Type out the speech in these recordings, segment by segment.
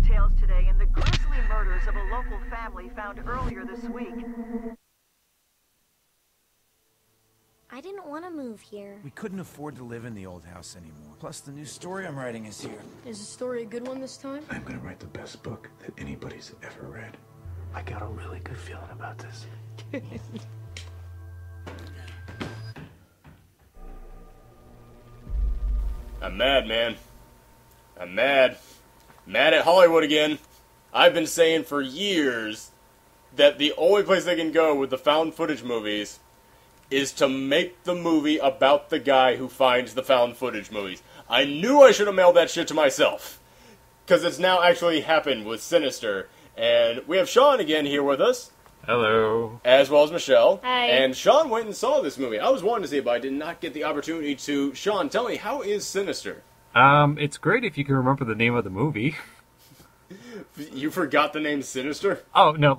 details today in the grisly murders of a local family found earlier this week. I didn't want to move here. We couldn't afford to live in the old house anymore. Plus, the new story I'm writing is here. Is the story a good one this time? I'm gonna write the best book that anybody's ever read. I got a really good feeling about this. I'm mad, man. I'm mad. Mad at Hollywood again. I've been saying for years that the only place they can go with the found footage movies is to make the movie about the guy who finds the found footage movies. I knew I should have mailed that shit to myself. Because it's now actually happened with Sinister. And we have Sean again here with us. Hello. As well as Michelle. Hi. And Sean went and saw this movie. I was wanting to see it, but I did not get the opportunity to. Sean, tell me, how is Sinister? It's great if you can remember the name of the movie. You forgot the name Sinister? Oh, no,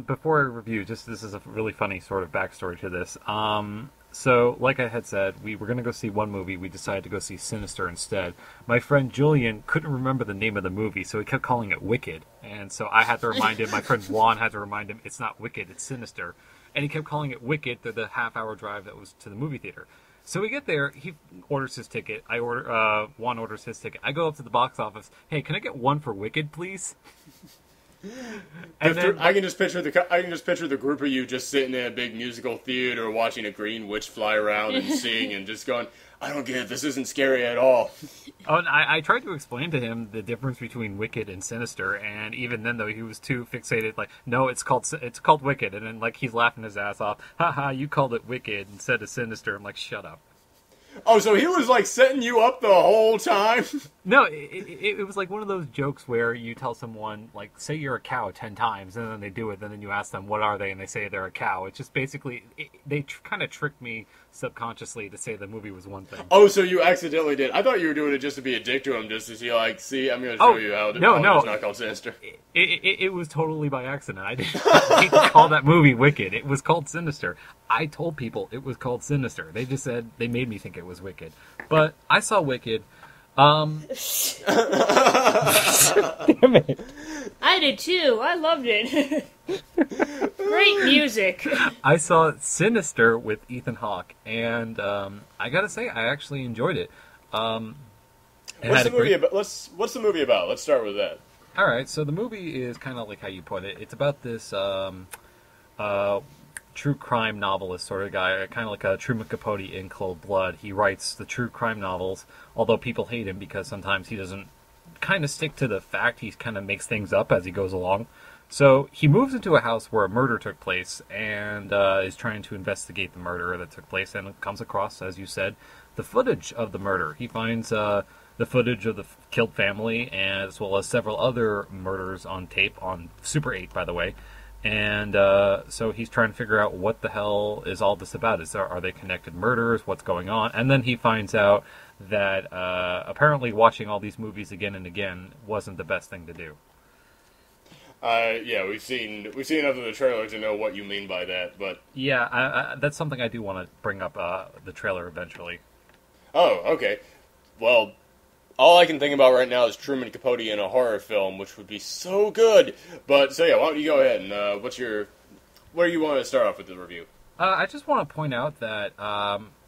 before I review, this is a really funny sort of backstory to this. So, like I had said, we were going to go see one movie. We decided to go see Sinister instead. My friend Julian couldn't remember the name of the movie, so he kept calling it Wicked. And so I had to remind him, my friend Juan had to remind him, it's not Wicked, it's Sinister. And he kept calling it Wicked through the half-hour drive that was to the movie theater. So we get there, he orders his ticket, Juan orders his ticket. I go up to the box office, hey, can I get one for Wicked, please? And then, I can just picture the group of you just sitting in a big musical theater watching a green witch fly around and sing and just going, I don't get it, this isn't scary at all. Oh, and I tried to explain to him the difference between Wicked and Sinister, and even then, though, he was too fixated, like, no, it's called Wicked, and then, like, he's laughing his ass off, haha, you called it Wicked instead of Sinister. I'm like, shut up. Oh, so he was, like, setting you up the whole time? No, it was like one of those jokes where you tell someone, like, say you're a cow 10 times, and then they do it, and then you ask them, what are they, and they say they're a cow. It's just basically, they kind of tricked me subconsciously to say the movie was one thing. Oh, so you accidentally did. I thought you were doing it just to be a dick to him, just to see, like, see, I'm going to show you how it's not called Sinister. It was totally by accident. I didn't call that movie Wicked. It was called Sinister. I told people it was called Sinister. They just said, they made me think it was Wicked. But I saw Wicked. Damn it. I did too. I loved it. Great music. I saw Sinister with Ethan Hawke, and I gotta say, I actually enjoyed it. What's the movie about? Let's start with that. Alright, so the movie is kind of like how you put it. It's about this true crime novelist sort of guy, kind of like a Truman Capote in Cold Blood. He writes the true crime novels, although people hate him because sometimes he doesn't kind of stick to the fact. He kind of makes things up as he goes along. So he moves into a house where a murder took place and is trying to investigate the murder that took place, and comes across, as you said, the footage of the murder. He finds the footage of the killed family, as well as several other murders on tape, on Super 8, by the way. And so he's trying to figure out what the hell is all this about. Are they connected murders? What's going on? And then he finds out that apparently watching all these movies again and again wasn't the best thing to do. Yeah, we've seen enough of the trailer to know what you mean by that, but... Yeah, that's something I do want to bring up, the trailer eventually. Oh, okay. Well, all I can think about right now is Truman Capote in a horror film, which would be so good. But, so yeah, why don't you go ahead and, where do you want to start off with the review? I just want to point out that,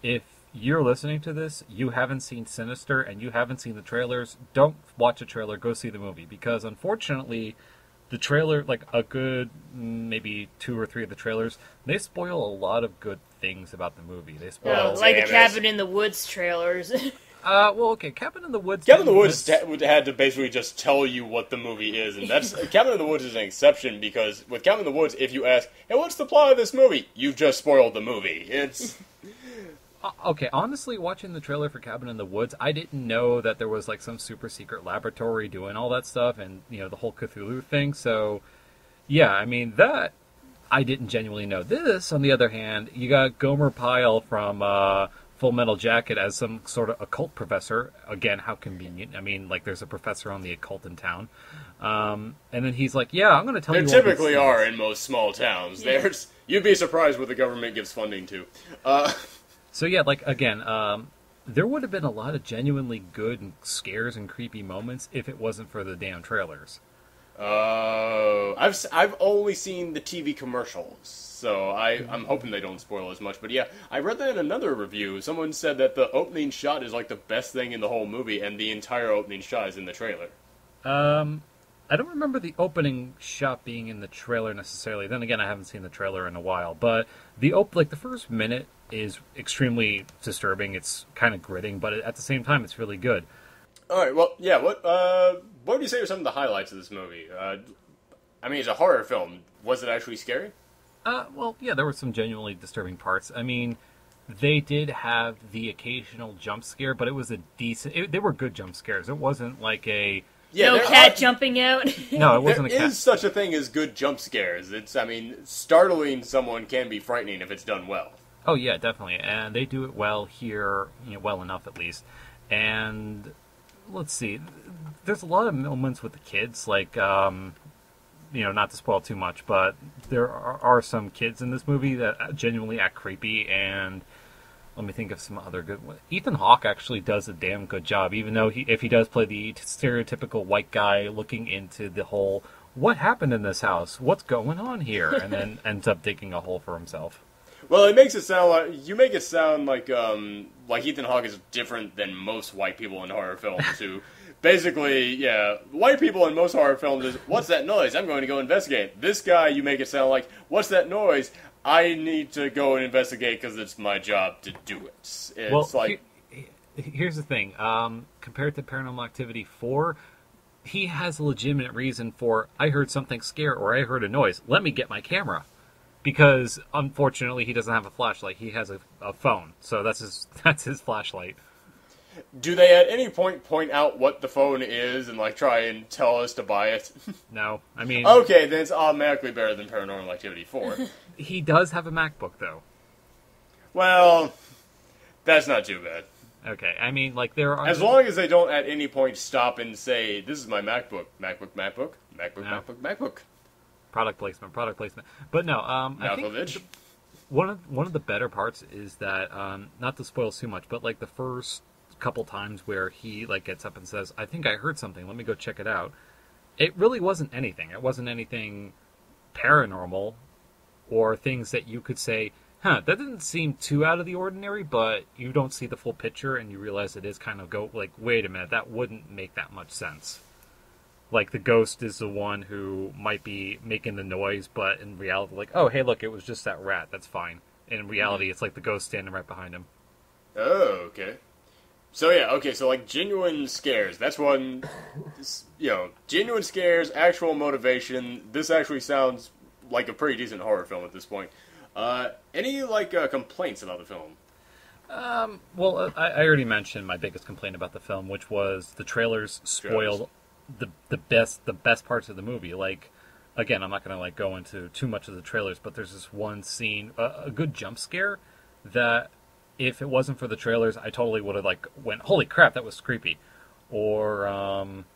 if you're listening to this, you haven't seen Sinister, and you haven't seen the trailers, don't watch a trailer, go see the movie. Because, unfortunately, the trailer, like a good, maybe 2 or 3 of the trailers, they spoil a lot of good things about the movie. They spoil... like the Cabin in the Woods trailers. Well, okay, Cabin in the Woods... Cabin in the Woods had to basically just tell you what the movie is, and that's... Cabin in the Woods is an exception, because with Cabin in the Woods, if you ask, hey, what's the plot of this movie? You've just spoiled the movie. It's... Okay, honestly, watching the trailer for Cabin in the Woods, I didn't know that there was, like, some super secret laboratory doing all that stuff, and, you know, the whole Cthulhu thing, so... Yeah, I mean, that... I didn't genuinely know. This, on the other hand, you got Gomer Pyle from, Full Metal Jacket as some sort of occult professor. Again, how convenient. I mean, like, there's a professor on the occult in town. And then he's like, yeah, I'm going to tell you all There typically are in most small towns. Yeah. You'd be surprised what the government gives funding to. So yeah, like, again, there would have been a lot of genuinely good scares and creepy moments if it wasn't for the damn trailers. I've only seen the TV commercials, so I'm hoping they don't spoil as much. But yeah, I read that in another review. Someone said that the opening shot is like the best thing in the whole movie, and the entire opening shot is in the trailer. I don't remember the opening shot being in the trailer necessarily. Then again, I haven't seen the trailer in a while. But the first minute is extremely disturbing. It's kind of gritting, but at the same time, it's really good. All right, well, yeah. What would you say are some of the highlights of this movie? I mean, it's a horror film. Was it actually scary? Well, yeah, there were some genuinely disturbing parts. I mean, they did have the occasional jump scare, but it was a decent. They were good jump scares. It wasn't like a no cat jumping out. No, it wasn't a cat. There is such a thing as good jump scares. I mean, startling someone can be frightening if it's done well. Oh yeah, definitely, and they do it well here, well enough at least. And let's see, there's a lot of moments with the kids, like, not to spoil too much, but there are some kids in this movie that genuinely act creepy, and let me think of some other good ones. Ethan Hawke actually does a damn good job, even though if he does play the stereotypical white guy looking into the whole, what happened in this house? What's going on here? And then ends up digging a hole for himself. Well, it makes it sound like you make it sound like Ethan Hawke is different than most white people in horror films who basically, yeah, white people in most horror films is, what's that noise? I'm going to go investigate. This guy, you make it sound like, what's that noise? I need to go and investigate because it's my job to do it. It's here's the thing. Compared to Paranormal Activity 4, he has a legitimate reason for, I heard something scare or I heard a noise. Let me get my camera. Because, unfortunately, he doesn't have a flashlight. He has a phone. So that's his flashlight. Do they at any point out what the phone is and, try and tell us to buy it? No. I mean... Okay, then it's automatically better than Paranormal Activity 4. He does have a MacBook, though. Well, that's not too bad. Okay, I mean, there are... As long as they don't at any point stop and say, this is my MacBook. MacBook. Product placement. But no, I think one of the better parts is that, not to spoil too much, but the first couple times where he gets up and says, I think I heard something, let me go check it out. It really wasn't anything. It wasn't anything paranormal or things that you could say, that didn't seem too out of the ordinary, but you don't see the full picture and you realize it is kind of wait a minute, that wouldn't make that much sense. The ghost is the one who might be making the noise, but in reality, oh, hey, look, it was just that rat. That's fine. And in reality, it's the ghost standing right behind him. Oh, okay. So, yeah, okay, so, genuine scares. That's one, genuine scares, actual motivation. This actually sounds like a pretty decent horror film at this point. Any, complaints about the film? Well, I already mentioned my biggest complaint about the film, which was the trailers spoiled the best parts of the movie. Again, I'm not going to go into too much of the trailers, but there's this one scene, a good jump scare that if it wasn't for the trailers, I totally would have went, holy crap, that was creepy. Or I'm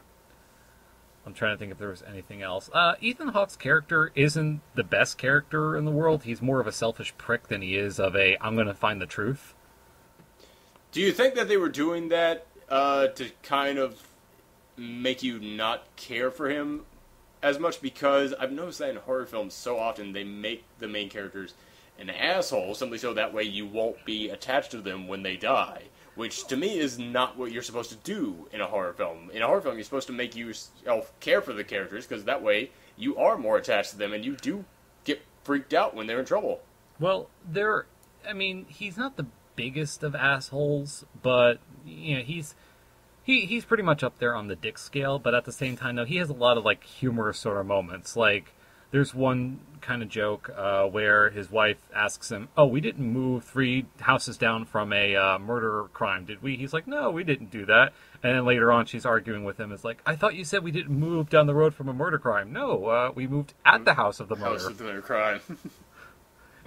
trying to think if there was anything else. Ethan Hawke's character isn't the best character in the world. He's more of a selfish prick than he is of I'm going to find the truth. Do you think that they were doing that to kind of make you not care for him as much? Because I've noticed that in horror films so often they make the main characters an asshole simply so that way you won't be attached to them when they die, which to me is not what you're supposed to do in a horror film. In a horror film, you're supposed to make yourself care for the characters because that way you are more attached to them and you do get freaked out when they're in trouble. Well, he's not the biggest of assholes, but he's pretty much up there on the dick scale, but at the same time, though, he has a lot of, humorous sort of moments. There's one kind of joke where his wife asks him, oh, we didn't move 3 houses down from a murder crime, did we? He's like, no, we didn't do that. And then later on, she's arguing with him. It's I thought you said we didn't move down the road from a murder crime. No, we moved at the house of the murder. House of the murder crime.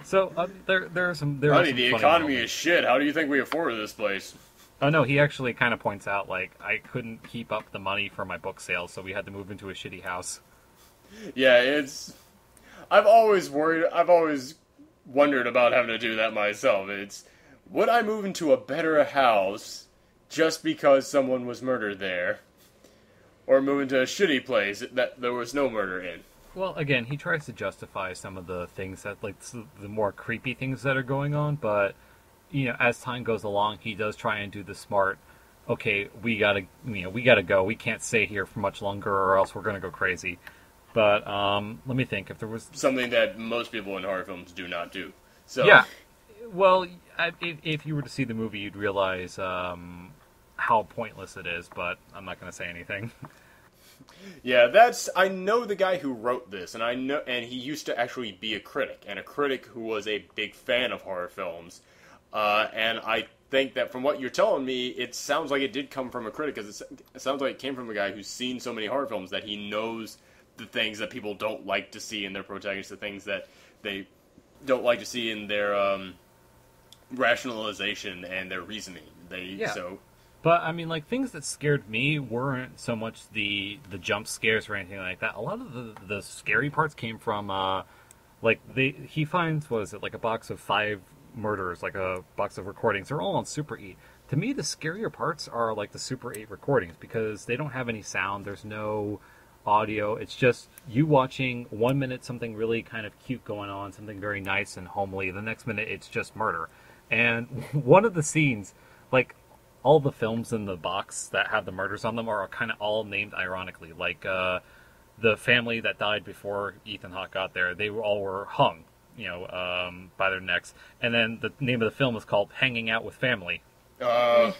So, there are some... Honey, the economy is shit. How do you think we afford this place? Oh, no, he actually kind of points out, I couldn't keep up the money for my book sales, so we had to move into a shitty house. Yeah, I've always wondered about having to do that myself. Would I move into a better house just because someone was murdered there? or moving to a shitty place that there was no murder in. Well, again, he tries to justify some of the things that, like, the more creepy things that are going on, but, as time goes along, he does try and do the smart, okay, we gotta go, we can't stay here for much longer or else we're gonna go crazy. But, let me think, if there was... Something that most people in horror films do not do. So Yeah. Well, if you were to see the movie, you'd realize how pointless it is, but I'm not going to say anything. Yeah, I know the guy who wrote this, and he used to actually be a critic who was a big fan of horror films. And I think that from what you're telling me, it sounds like it did come from a critic, because it sounds like it came from a guy who's seen so many horror films that he knows the things that people don't like to see in their protagonists, the things that they don't like to see in their rationalization and their reasoning. But, I mean, like, things that scared me weren't so much the jump scares or anything like that. A lot of the scary parts came from, he finds, what is it, like a box of 5 murders, like a box of recordings. They're all on Super 8. To me, the scarier parts are, like, the Super 8 recordings, because they don't have any sound. There's no audio. It's just you watching 1 minute something really kind of cute going on, something very nice and homely. The next minute, it's just murder. And one of the scenes, like, all the films in the box that have the murders on them are kind of all named ironically. Like, the family that died before Ethan Hawke got there, they all were hung, by their necks. And then the name of the film is called Hanging Out with Family. And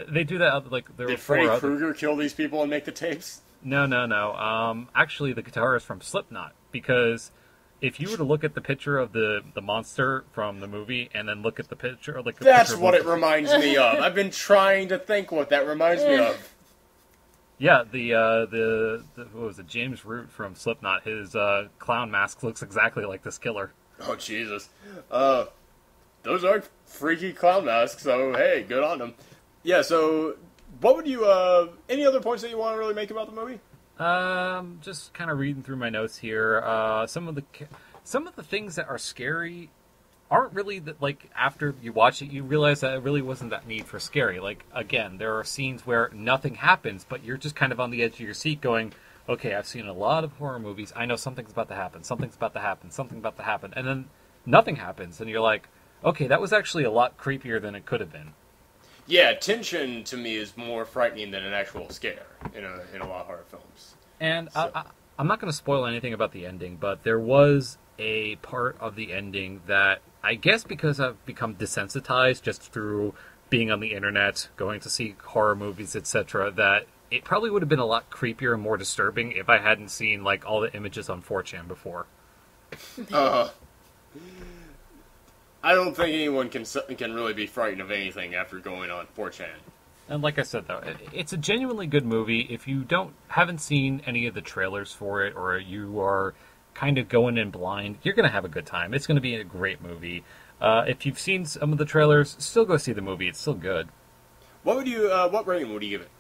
they do that, like, there Did Freddy Krueger kill these people and make the tapes? No. Actually, the guitar is from Slipknot, because if you were to look at the picture of the monster from the movie and then look at the picture, like, that's what it reminds me of. I've been trying to think what that reminds me of. Yeah, the what was it, James Root from Slipknot, his clown mask looks exactly like this killer. Oh, Jesus. Those are freaky clown masks, so hey, good on them. Yeah, so what would you, any other points that you want to really make about the movie? Just kind of reading through my notes here. Some of the things that are scary aren't really that, like, after you watch it, you realize that it really wasn't that need for scary. Like, again, there are scenes where nothing happens, but you're just kind of on the edge of your seat going, okay, I've seen a lot of horror movies. I know something's about to happen. Something's about to happen. Something about to happen. And then nothing happens. And you're like, okay, that was actually a lot creepier than it could have been. Yeah, tension to me is more frightening than an actual scare in a lot of horror films. And so. I'm not going to spoil anything about the ending, but there was a part of the ending that, I guess because I've become desensitized just through being on the internet, going to see horror movies, etc., that it probably would have been a lot creepier and more disturbing if I hadn't seen, like, all the images on 4chan before. I don't think anyone can really be frightened of anything after going on 4chan. And like I said, though, it's a genuinely good movie. If you haven't seen any of the trailers for it, or you are kind of going in blind, you're going to have a good time. It's going to be a great movie. If you've seen some of the trailers, still go see the movie. It's still good. What rating would you give it?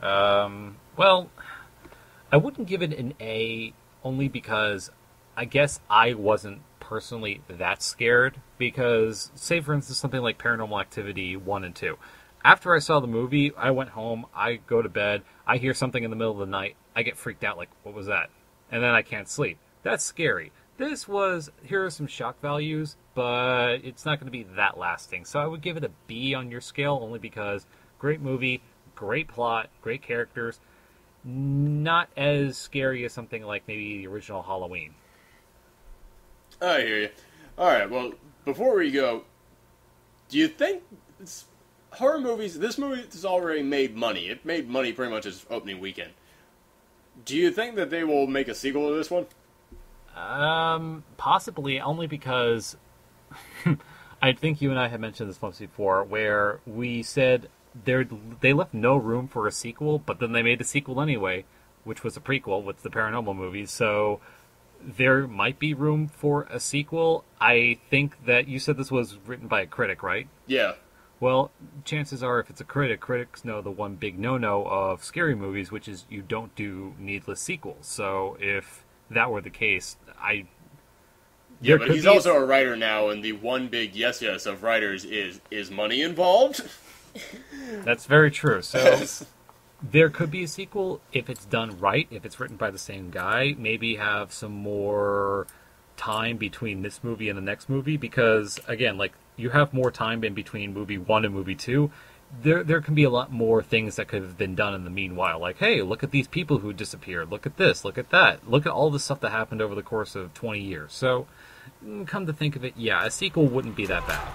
Well, I wouldn't give it an A, only because I guess I wasn't personally that scared, because, say for instance, something like Paranormal Activity 1 and 2. After I saw the movie, I went home, I go to bed, I hear something in the middle of the night, I get freaked out, like, what was that? And then I can't sleep. That's scary. Here are some shock values, but it's not going to be that lasting. So I would give it a B on your scale, only because great movie, great plot, great characters, not as scary as something like maybe the original Halloween. I hear you. Alright, well, before we go, do you think horror movies, this movie has already made money. It made money pretty much its opening weekend. Do you think that they will make a sequel to this one? Possibly, only because I think you and I have mentioned this once before, where we said they left no room for a sequel, but then they made a sequel anyway, which was a prequel with the paranormal movies, so there might be room for a sequel. I think that you said this was written by a critic, right? Yeah. Well, chances are, if it's a critic, critics know the one big no-no of scary movies, which is you don't do needless sequels. So if that were the case, Yeah, but he's also a writer now, and the one big yes of writers is money involved? That's very true. So There could be a sequel if it's done right, if it's written by the same guy. Maybe have some more time between this movie and the next movie, because, again, like, you have more time in between movie 1 and movie 2. There can be a lot more things that could have been done in the meanwhile. Like, hey, look at these people who disappeared. Look at this. Look at that. Look at all the stuff that happened over the course of 20 years. So, come to think of it, yeah, a sequel wouldn't be that bad.